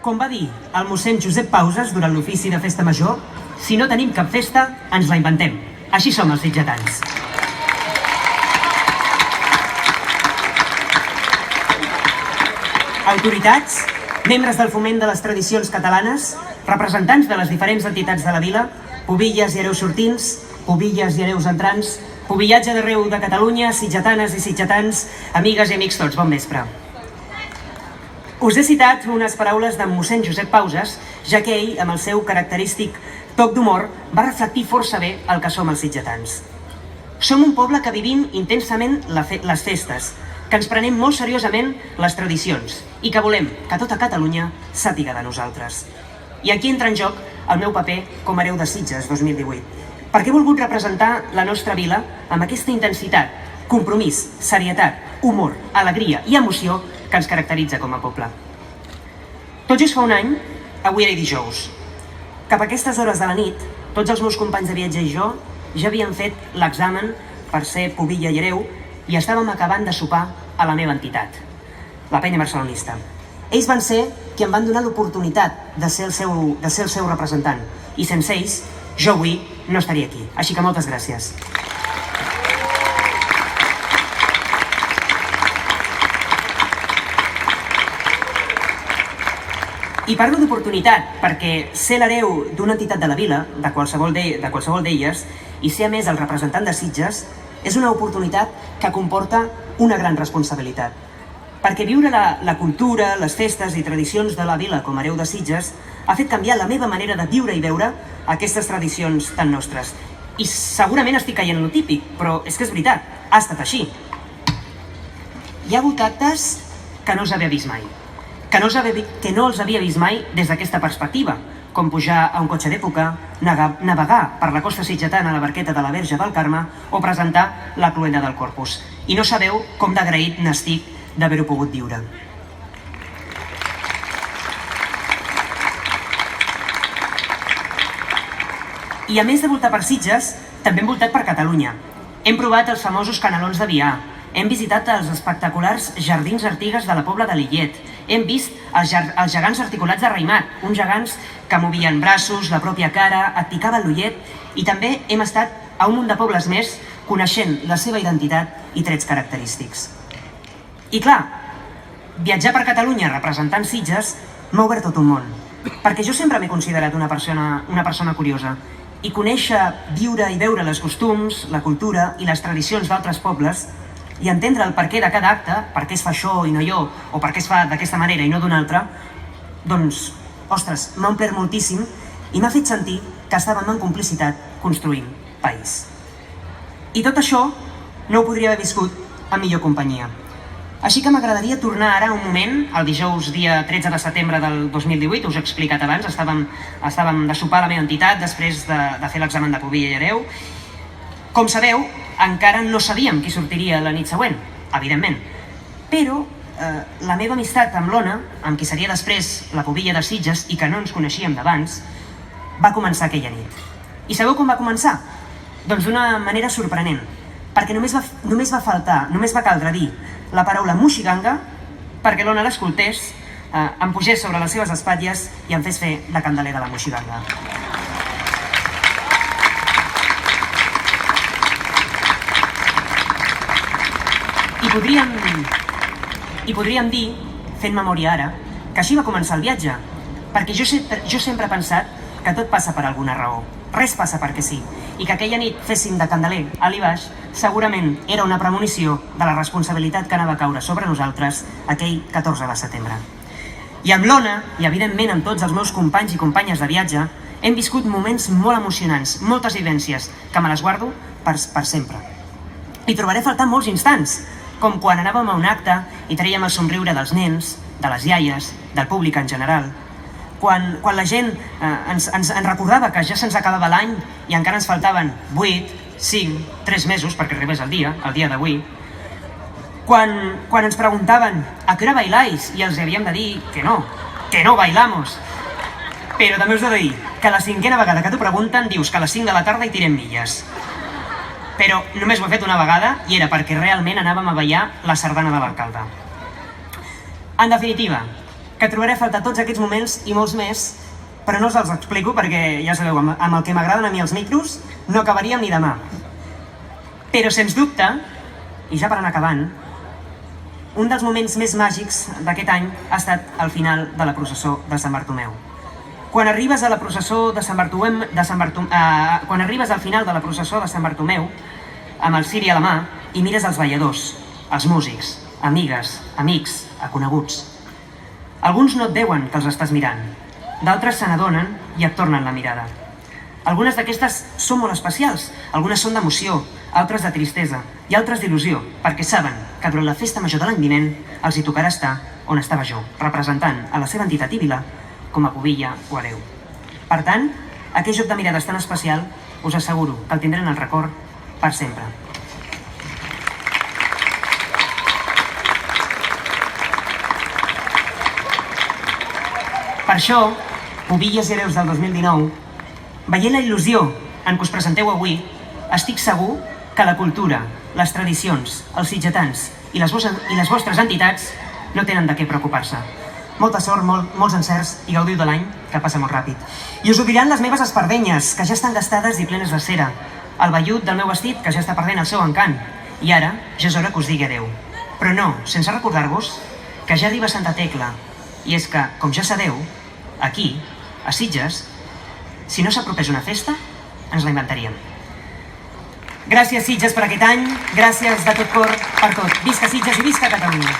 Com va dir el mossèn Josep Pauses durant l'ofici de festa major, si no tenim cap festa, ens la inventem. Així som els sitgetans. Autoritats, membres del foment de les tradicions catalanes, representants de les diferents entitats de la vila, pubilles i hereus sortints, pubilles i hereus entrants, pubillatge d'arreu de Catalunya, sitgetanes i sitgetans, amigues i amics tots, bon vespre. Us he citat unes paraules d'en mossèn Josep Pauses, ja que ell, amb el seu característic toc d'humor, va reflectir força bé el que som els sitgetans. Som un poble que vivim intensament les festes, que ens prenem molt seriosament les tradicions i que volem que tota Catalunya sàpiga de nosaltres. I aquí entra en joc el meu paper com a hereu de Sitges 2018, perquè he volgut representar la nostra vila amb aquesta intensitat, compromís, serietat, humor, alegria i emoció que ens caracteritza com a poble. Tot just fa un any, avui era dijous. Cap a aquestes hores de la nit, tots els meus companys de viatge i jo ja havíem fet l'examen per ser pubilla i hereu i estàvem acabant de sopar a la meva entitat, la Penya Barcelonista. Ells van ser qui em van donar l'oportunitat de ser el seu representant i sense ells jo avui no estaria aquí. Així que moltes gràcies. I parlo d'oportunitat perquè ser l'hereu d'una entitat de la vila, de qualsevol d'elles, i ser a més el representant de Sitges, és una oportunitat que comporta una gran responsabilitat. Perquè viure la cultura, les festes i tradicions de la vila com a hereu de Sitges ha fet canviar la meva manera de viure i veure aquestes tradicions tan nostres. I segurament estic caient en lo típic, però és que és veritat, ha estat així. Hi ha hagut actes que no els havia vist mai, que no els havia vist mai des d'aquesta perspectiva, com pujar a un cotxe d'època, navegar per la costa sitgetana a la barqueta de la Verge del Carme o presentar la cloenda del Corpus. I no sabeu com d'agraït n'estic d'haver-ho pogut viure. I a més de voltar per Sitges, també hem voltat per Catalunya. Hem provat els famosos canelons de Vià, hem visitat els espectaculars jardins Artigues de la Pobla de Lillet, hem vist els gegants articulats de Raïmat, uns gegants que movien braços, la pròpia cara, et picaven l'ullet, i també hem estat a un munt de pobles més coneixent la seva identitat i trets característics. I clar, viatjar per Catalunya representant Sitges m'ha obert tot un món, perquè jo sempre m'he considerat una persona curiosa, i conèixer, viure i veure els costums, la cultura i les tradicions d'altres pobles i entendre el perquè de cada acte, per què es fa això i no allò, o per què es fa d'aquesta manera i no d'una altra, doncs, ostres, m'ha omplert moltíssim i m'ha fet sentir que estàvem en complicitat construint país. I tot això no ho podria haver viscut en millor companyia. Així que m'agradaria tornar ara un moment, el dijous dia 13 de setembre del 2018, us he explicat abans, estàvem de sopar a la meva entitat després de fer l'examen de pubilla i hereu. Com sabeu, encara no sabíem qui sortiria la nit següent, evidentment, però la meva amistat amb l'Ona, amb qui seria després la pubilla de Sitges i que no ens coneixíem d'abans, va començar aquella nit. I sabeu com va començar? Doncs d'una manera sorprenent, perquè només va caldre dir la paraula moixiganga perquè l'Ona l'escoltés, em pugés sobre les seves espatlles i em fes fer de candeler de la moixiganga. I podríem dir, fent memòria ara, que així va començar el viatge, perquè jo sempre he pensat que tot passa per alguna raó, res passa perquè sí, i que aquella nit féssim de candeler a l'Ibaix segurament era una premonició de la responsabilitat que anava a caure sobre nosaltres aquell 14 de setembre. I amb l'Ona, i evidentment amb tots els meus companys i companyes de viatge, hem viscut moments molt emocionants, moltes vivències, que me les guardo per sempre. I trobaré a faltar molts instants, com quan anàvem a un acte i traiem el somriure dels nens, de les iaies, del públic en general, quan la gent ens recordava que ja se'ns acabava l'any i encara ens faltaven 8, 5, 3 mesos perquè arribés el dia d'avui, quan ens preguntaven a què hora bailáis i els havíem de dir que no bailamos. Però també us he de dir que la 5a vegada que t'ho pregunten dius que a les 5 de la tarda hi tirem milles. Però només ho he fet una vegada i era perquè realment anàvem a ballar la sardana de l'alcalde. En definitiva, que trobaré a faltar tots aquests moments i molts més, però no us els explico perquè, ja sabeu, amb el que m'agraden a mi els micros, no acabaríem ni demà. Però, sens dubte, i ja per anar acabant, un dels moments més màgics d'aquest any ha estat el final de la processó de Sant Bartomeu. Quan arribes a la processó de Sant Bartomeu, quan arribes al final de la processó de Sant Bartomeu, amb el ciri a la mà, i mires els balladors, els músics, amigues, amics, coneguts. Alguns no et veuen que els estàs mirant, d'altres se n'adonen i et tornen la mirada. Algunes d'aquestes són molt especials, algunes són d'emoció, altres de tristesa i altres d'il·lusió, perquè saben que durant la festa major de l'any vinent els hi tocarà estar on estava jo, representant a la seva entitat i vila com a pubilla o hereu. Per tant, aquell joc de mirades tan especial us asseguro que el tindré en el record per sempre. Per això, pubilles i hereus del 2019, veient la il·lusió en què us presenteu avui, estic segur que la cultura, les tradicions, els sitgetans i les vostres entitats no tenen de què preocupar-se. Molta sort, molts encerts i gaudiu de l'any, que passa molt ràpid. I us ho diran les meves espardenyes, que ja estan gastades i plenes de cera, el vellut del meu vestit, que ja està perdent el seu encant, i ara ja és hora que us digui adeu. Però no, sense recordar-vos que ja arriba Santa Tecla, i és que, com ja sabeu, aquí, a Sitges, si no s'apropés una festa, ens la inventaríem. Gràcies, Sitges, per aquest any. Gràcies de tot cor per tot. Visca Sitges i visca Catalunya.